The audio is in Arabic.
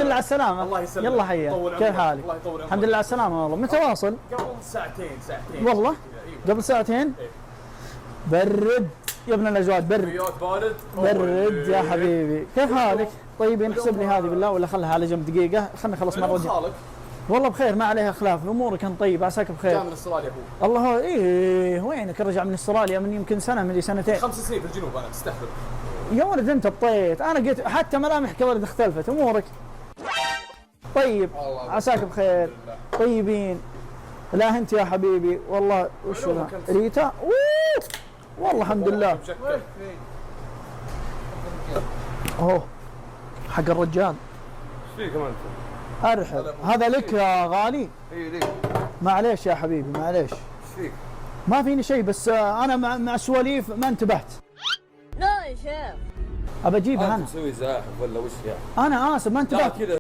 لله على السلامة. الله يسلمك. يلا حيا، كيف حالك؟ الله يطول عمرك. الحمد لله على السلامة والله. متى واصل؟ قبل ساعتين والله؟ أيوة. قبل ساعتين؟ إيه. برد يا ابن الأجواد، برد رياض بارد. برد يا حبيبي. كيف حالك؟ طيبين، احسب لي هذه بالله ولا خلها على جنب دقيقة، خلنا نخلص مرة من جاء. خالك؟ والله بخير ما عليها خلاف، أمورك كان طيب، عساك بخير. جاء من استراليا هو. الله إيه، وينك رجع من استراليا من يمكن سنة من سنتين. 5 سنين في الجنوب أنا تستهبل. يا ولد أنت بطيت، أنا قلت حتى ملامحك يا ولد اختلفت. أمورك طيب، عساك بخير، طيبين. لا أنت يا حبيبي والله وش ذا؟ ريتا؟ أوه والله الحمد لله. أوه حق الرجال. ايش فيك انت؟ أرحب، هذا لك يا غالي. اي ليك. معليش يا حبيبي معليش. ايش فيك؟ ما فيني شيء، بس أنا مع السواليف ما انتبهت. لا يا شيخ. أبى أجيبها انت أنا. مسوي زاحف ولا وش يعني؟ أنا آسف ما انتبهت. كذا